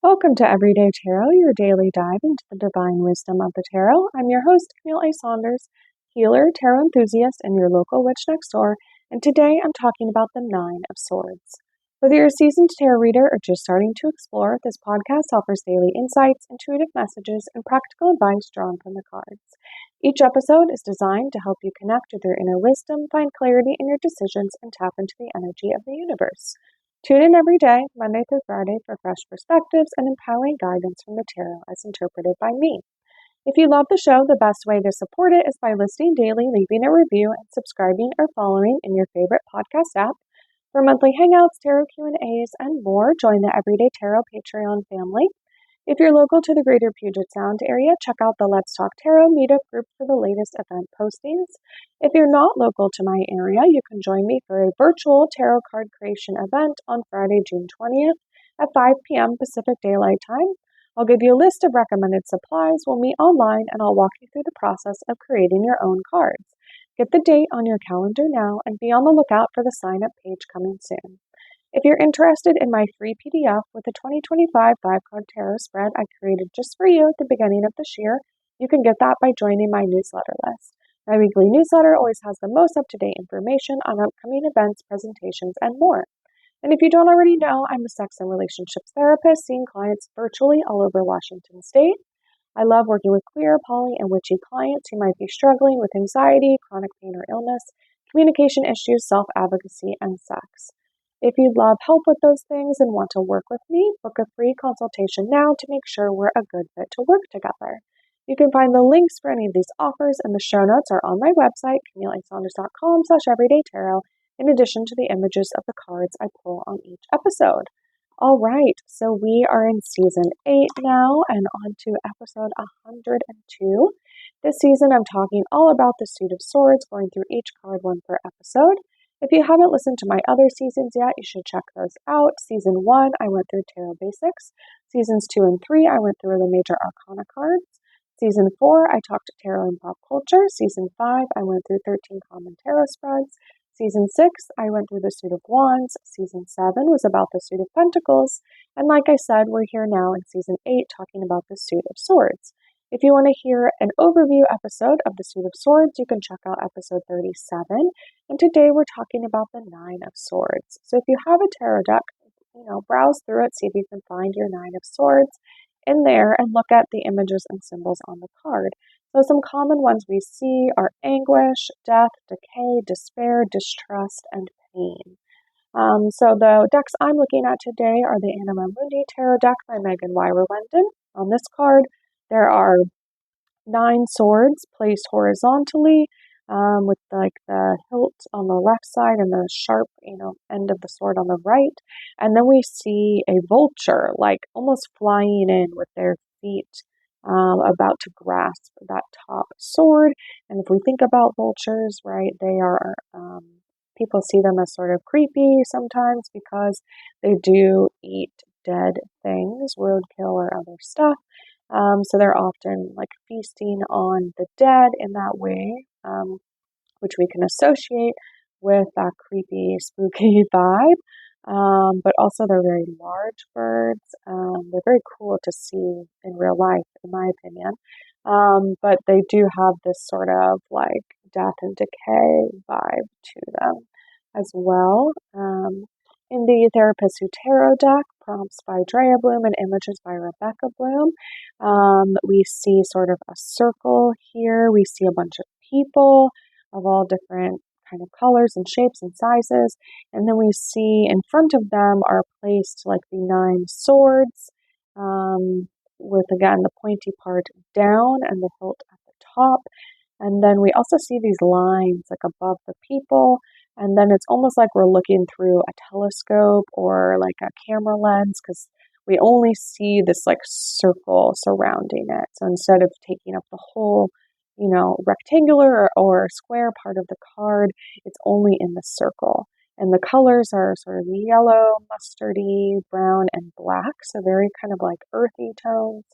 Welcome to Everyday Tarot, your daily dive into the divine wisdom of the tarot. I'm your host, Camille A. Saunders, healer, tarot enthusiast, and your local witch next door. And today I'm talking about the Nine of Swords. Whether you're a seasoned tarot reader or just starting to explore, this podcast offers daily insights, intuitive messages, and practical advice drawn from the cards. Each episode is designed to help you connect with your inner wisdom, find clarity in your decisions, and tap into the energy of the universe. Tune in every day, Monday through Friday, for fresh perspectives and empowering guidance from the tarot as interpreted by me. If you love the show, the best way to support it is by listening daily, leaving a review, and subscribing or following in your favorite podcast app. For monthly hangouts, tarot Q&As, and more, join the Everyday Tarot Patreon family. If you're local to the greater Puget Sound area, check out the Let's Talk Tarot meetup group for the latest event postings. If you're not local to my area, you can join me for a virtual tarot card creation event on Friday, June 20th at 5 p.m. Pacific Daylight Time. I'll give you a list of recommended supplies, we'll meet online, and I'll walk you through the process of creating your own cards. Get the date on your calendar now and be on the lookout for the sign-up page coming soon. If you're interested in my free PDF with the 2025 5-card tarot spread I created just for you at the beginning of this year, you can get that by joining my newsletter list. My weekly newsletter always has the most up-to-date information on upcoming events, presentations, and more. And if you don't already know, I'm a sex and relationships therapist, seeing clients virtually all over Washington State. I love working with queer, poly, and witchy clients who might be struggling with anxiety, chronic pain or illness, communication issues, self-advocacy, and sex. If you'd love help with those things and want to work with me, book a free consultation now to make sure we're a good fit to work together. You can find the links for any of these offers, and the show notes are on my website, CamilleASaunders.com/everydaytarot, in addition to the images of the cards I pull on each episode. All right, so we are in season 8 now and on to episode 102. This season I'm talking all about the Suit of Swords, going through each card one per episode. If you haven't listened to my other seasons yet, you should check those out. Season 1, I went through Tarot Basics. Seasons 2 and 3, I went through the Major Arcana cards. Season 4, I talked Tarot and Pop Culture. Season 5, I went through 13 Common Tarot spreads. Season 6, I went through the Suit of Wands. Season 7 was about the Suit of Pentacles. And like I said, we're here now in Season 8 talking about the Suit of Swords. If you want to hear an overview episode of the Suit of Swords, you can check out episode 37. And today we're talking about the Nine of Swords. So if you have a tarot deck, browse through it, see if you can find your Nine of Swords in there and look at the images and symbols on the card. So some common ones we see are anguish, death, decay, despair, distrust, and pain. So the decks I'm looking at today are the Anima Mundi Tarot deck by Megan Weirer-Lendon. On this card, there are 9 swords placed horizontally, with like the hilt on the left side and the sharp, end of the sword on the right. And then we see a vulture, like almost flying in with their feet, about to grasp that top sword. And if we think about vultures, right, they are, people see them as sort of creepy sometimes because they do eat dead things, roadkill or other stuff. So they're often like feasting on the dead in that way, which we can associate with that creepy, spooky vibe. But also they're very large birds. They're very cool to see in real life, in my opinion. But they do have this sort of like death and decay vibe to them as well. In the Therapist Who Tarot deck, prompts by Drea Bloom and images by Rebecca Bloom, we see sort of a circle here. We see a bunch of people of all different kind of colors and shapes and sizes. And then we see in front of them are placed like the 9 swords, with again the pointy part down and the hilt at the top. And then we also see these lines like above the people. And then it's almost like we're looking through a telescope or like a camera lens, because we only see this like circle surrounding it. So instead of taking up the whole, rectangular or square part of the card, it's only in the circle. And the colors are sort of yellow, mustardy, brown, and black. So very kind of like earthy tones.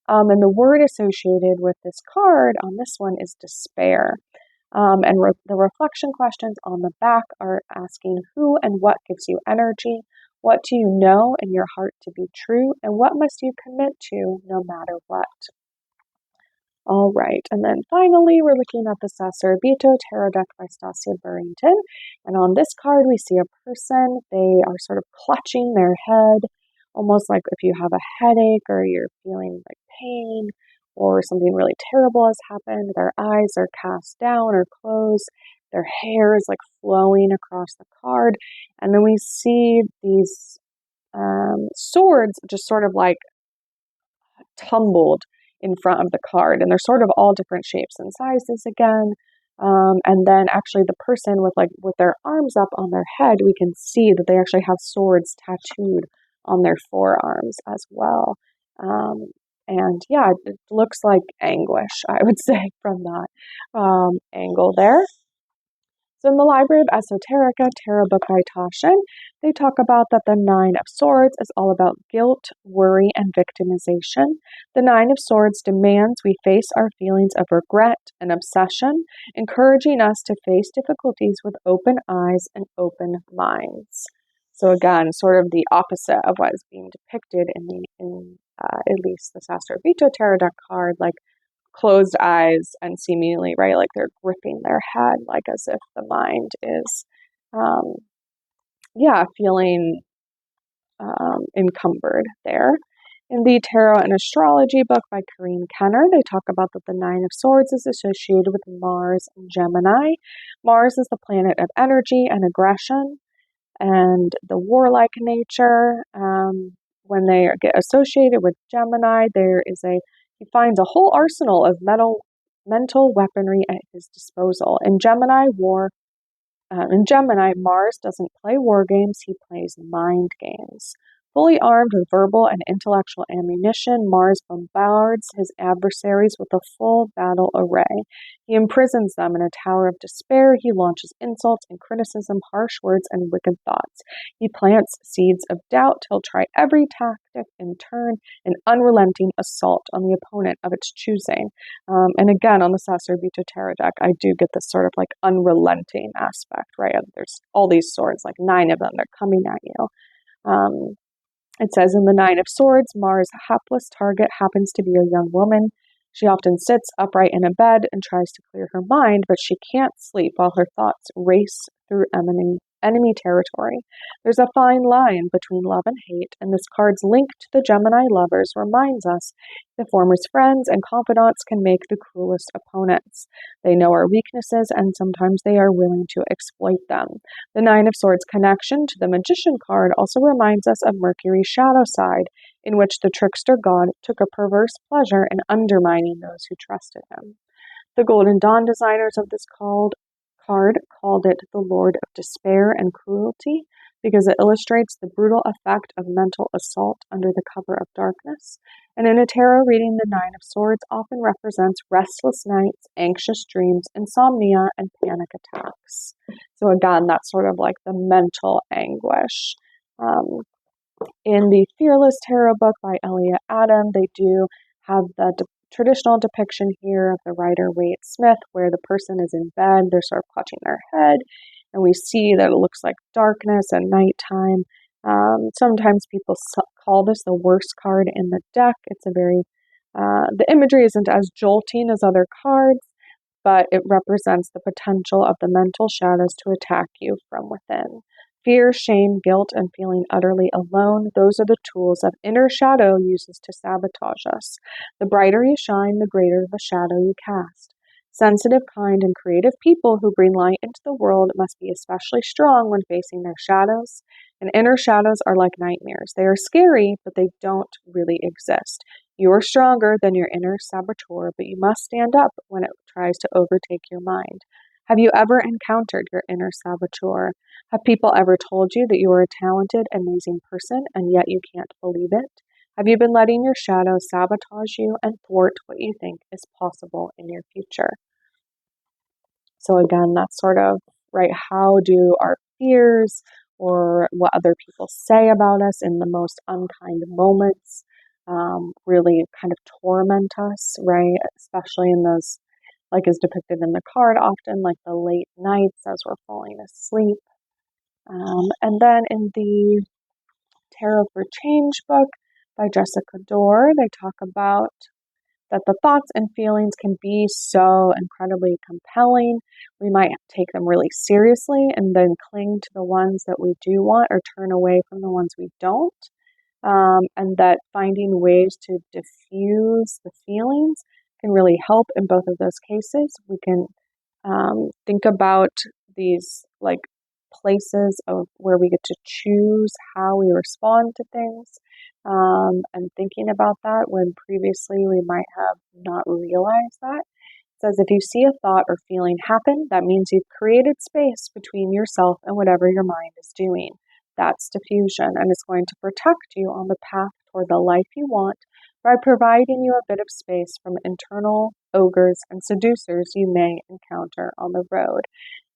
And the word associated with this card on this one is despair. The reflection questions on the back are asking who and what gives you energy, What do you know in your heart to be true, and what must you commit to no matter what? All right, and then finally, we're looking at the Sacerdote Tarot deck by Stasia Burrington. And on this card, we see a person. They are sort of clutching their head, almost like if you have a headache or you're feeling like pain or something really terrible has happened. Their eyes are cast down or closed. Their hair is like flowing across the card. And then we see these swords just sort of like tumbled in front of the card, and they're sort of all different shapes and sizes again. And then actually the person with their arms up on their head, we can see that they actually have swords tattooed on their forearms as well. And yeah, it looks like anguish, I would say, from that angle there. So in the Library of Esoterica, Tarot book by Taschen, they talk about that the Nine of Swords is all about guilt, worry, and victimization. The Nine of Swords demands we face our feelings of regret and obsession, encouraging us to face difficulties with open eyes and open minds. So again, sort of the opposite of what is being depicted in at least the Sastre Vito Tarot deck card, like closed eyes and seemingly, right, like they're gripping their head, like as if the mind is, feeling encumbered there. In the Tarot and Astrology book by Corinne Kenner, they talk about that the Nine of Swords is associated with Mars and Gemini. Mars is the planet of energy and aggression and the warlike nature. When they get associated with Gemini, he finds a whole arsenal of mental weaponry at his disposal. In Gemini, Mars doesn't play war games, he plays mind games. Fully armed with verbal and intellectual ammunition, Mars bombards his adversaries with a full battle array. He imprisons them in a tower of despair. He launches insults and criticism, harsh words, and wicked thoughts. He plants seeds of doubt. He'll try every tactic in turn, an unrelenting assault on the opponent of its choosing. And again, on the Sastre Vito Tarot deck, I do get this sort of like unrelenting aspect, right? There's all these swords, like 9 of them, they're coming at you. It says in the Nine of Swords, Mars' hapless target happens to be a young woman. She often sits upright in a bed and tries to clear her mind, but she can't sleep while her thoughts race through enemy territory. There's a fine line between love and hate, and this card's link to the Gemini lovers reminds us the former's friends and confidants can make the cruelest opponents. They know our weaknesses, and sometimes they are willing to exploit them. The Nine of Swords connection to the Magician card also reminds us of Mercury's shadow side, in which the trickster god took a perverse pleasure in undermining those who trusted him. The Golden Dawn designers of this card called it the Lord of Despair and Cruelty because it illustrates the brutal effect of mental assault under the cover of darkness. And in a tarot reading, the Nine of Swords often represents restless nights, anxious dreams, insomnia, and panic attacks. So again, that's sort of like the mental anguish. In the Fearless Tarot book by Elliot Adam, they do have the traditional depiction here of the writer Wade Smith, where the person is in bed, they're sort of clutching their head, and we see that it looks like darkness at nighttime. Sometimes people call this the worst card in the deck. It's the imagery isn't as jolting as other cards, but it represents the potential of the mental shadows to attack you from within. Fear, shame, guilt, and feeling utterly alone, those are the tools that inner shadow uses to sabotage us. The brighter you shine, the greater the shadow you cast. Sensitive, kind, and creative people who bring light into the world must be especially strong when facing their shadows. And inner shadows are like nightmares. They are scary, but they don't really exist. You are stronger than your inner saboteur, but you must stand up when it tries to overtake your mind. Have you ever encountered your inner saboteur? Have people ever told you that you are a talented, amazing person, and yet you can't believe it? Have you been letting your shadow sabotage you and thwart what you think is possible in your future? So again, that's sort of, right, how do our fears or what other people say about us in the most unkind moments really kind of torment us, right? Especially in those, like is depicted in the card often, like the late nights as we're falling asleep. And then in the Terror for Change book by Jessica Dorr. They talk about that the thoughts and feelings can be so incredibly compelling. We might take them really seriously and then cling to the ones that we do want or turn away from the ones we don't. And that finding ways to diffuse the feelings can really help in both of those cases. We can think about these like places of where we get to choose how we respond to things, and thinking about that when previously we might have not realized that. It says if you see a thought or feeling happen, that means you've created space between yourself and whatever your mind is doing. That's diffusion, and it's going to protect you on the path toward the life you want by providing you a bit of space from internal ogres and seducers you may encounter on the road.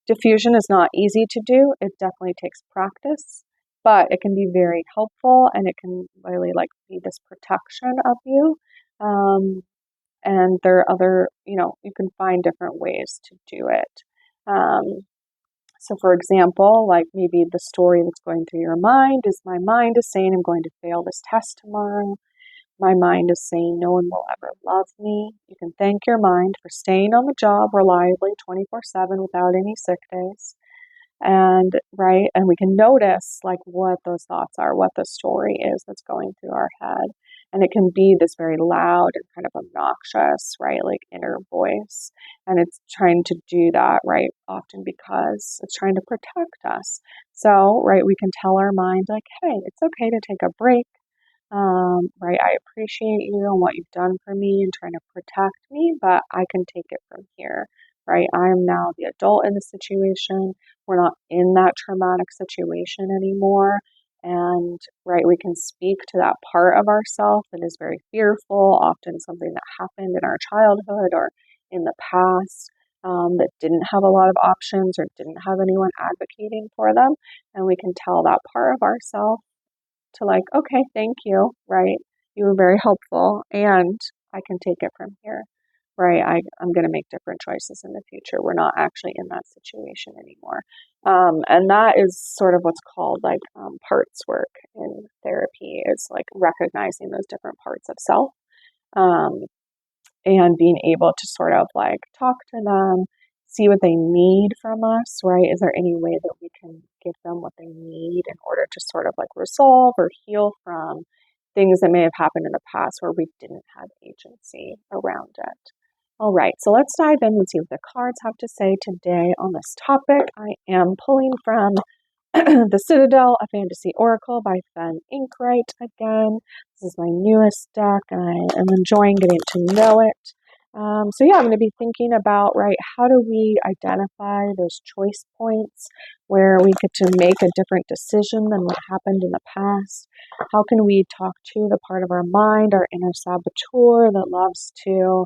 Diffusion is not easy to do. It definitely takes practice, but it can be very helpful, and it can really like be this protection of you. And there are other, you can find different ways to do it. So for example, like maybe the story that's going through your mind is my mind is saying I'm going to fail this test tomorrow. My mind is saying no one will ever love me. You can thank your mind for staying on the job reliably 24/7 without any sick days. And we can notice like what those thoughts are, what the story is that's going through our head. And it can be this very loud and kind of obnoxious, right, like inner voice. And it's trying to do that, right, often because it's trying to protect us. So, right, we can tell our mind like, hey, it's okay to take a break. I appreciate you and what you've done for me and trying to protect me, but I can take it from here, right? I am now the adult in the situation. We're not in that traumatic situation anymore. And, right, we can speak to that part of ourselves that is very fearful, often something that happened in our childhood or in the past, that didn't have a lot of options or didn't have anyone advocating for them. And we can tell that part of ourselves to like, okay, thank you, right? You were very helpful and I can take it from here, right? I'm going to make different choices in the future. We're not actually in that situation anymore. And that is sort of what's called like parts work in therapy. It's like recognizing those different parts of self, and being able to sort of like talk to them, see what they need from us, right? Is there any way that we can give them what they need in order to sort of like resolve or heal from things that may have happened in the past where we didn't have agency around it? All right, so let's dive in and see what the cards have to say today on this topic. I am pulling from The Citadel, a Fantasy Oracle by Fen Inkwright again. This is my newest deck, and I am enjoying getting to know it. I'm going to be thinking about, right, how do we identify those choice points where we get to make a different decision than what happened in the past? How can we talk to the part of our mind, our inner saboteur that loves to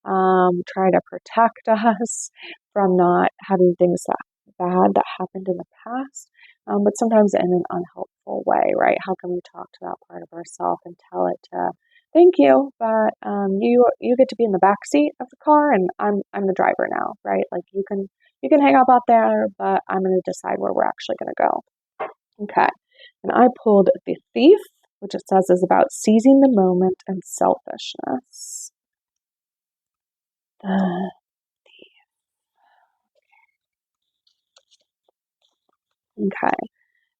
try to protect us from not having things that bad that happened in the past, but sometimes in an unhelpful way, right? How can we talk to that part of ourselves and tell it to thank you, but you get to be in the back seat of the car, and I'm the driver now, right? Like you can hang up out there, but I'm going to decide where we're actually going to go. Okay, and I pulled the Thief, which it says is about seizing the moment and selfishness. The Thief. Okay.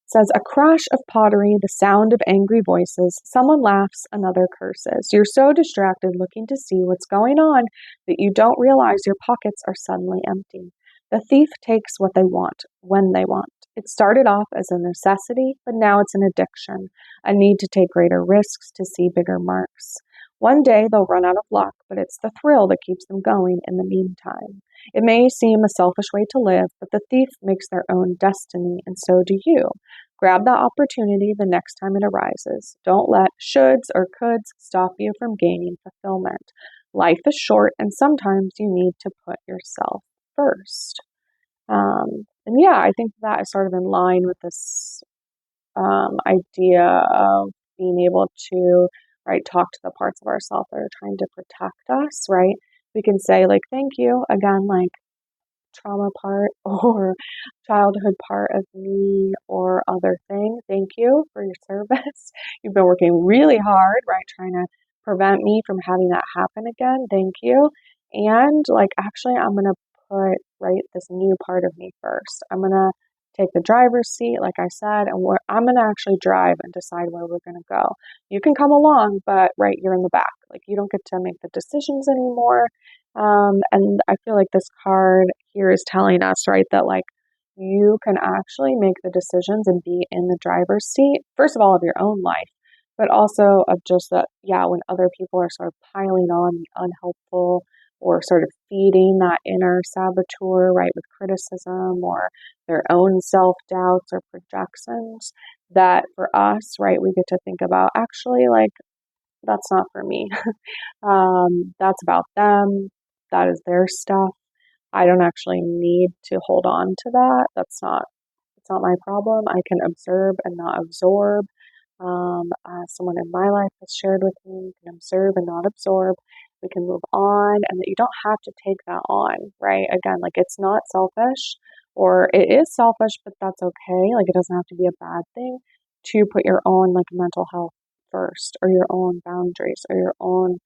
Says a crash of pottery, the sound of angry voices. Someone laughs, another curses. You're so distracted looking to see what's going on that you don't realize your pockets are suddenly empty. The thief takes what they want, when they want. It started off as a necessity, but now it's an addiction, a need to take greater risks to see bigger marks. One day they'll run out of luck, but it's the thrill that keeps them going in the meantime. It may seem a selfish way to live, but the thief makes their own destiny, and so do you. Grab that opportunity the next time it arises. Don't let shoulds or coulds stop you from gaining fulfillment. Life is short, and sometimes you need to put yourself first. I think that is sort of in line with this idea of being able to, right, talk to the parts of ourselves that are trying to protect us, right? We can say, like, thank you, again, like, trauma part or childhood part of me or other thing. Thank you for your service. You've been working really hard, right? Trying to prevent me from having that happen again. Thank you. And like, actually, I'm going to put, right, this new part of me first. I'm going to take the driver's seat, like I said, and I'm going to actually drive and decide where we're going to go. You can come along, but right, you're in the back. Like, you don't get to make the decisions anymore. And I feel like this card here is telling us, right, that like you can actually make the decisions and be in the driver's seat, first of all, of your own life, but also of just that, yeah, when other people are sort of piling on the unhelpful or sort of feeding that inner saboteur, right, with criticism or their own self-doubts or projections, that for us, right, we get to think about actually like, that's not for me. That's about them. That is their stuff. I don't actually need to hold on to that. It's not my problem. I can observe and not absorb. Someone in my life has shared with me, you can observe and not absorb. We can move on, and that you don't have to take that on, right? Again, like it's not selfish, or it is selfish, but that's okay. Like it doesn't have to be a bad thing to put your own like mental health first, or your own boundaries, or your own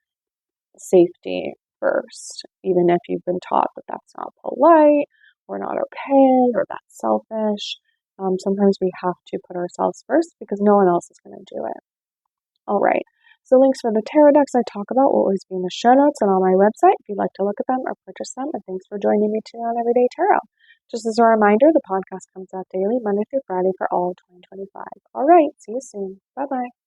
safety first, even if you've been taught that that's not polite or not okay or that's selfish. Sometimes we have to put ourselves first because no one else is going to do it. All right. So links for the tarot decks I talk about will always be in the show notes and on my website if you'd like to look at them or purchase them. And thanks for joining me today on Everyday Tarot. Just as a reminder, the podcast comes out daily, Monday through Friday for all of 2025. All right. See you soon. Bye-bye.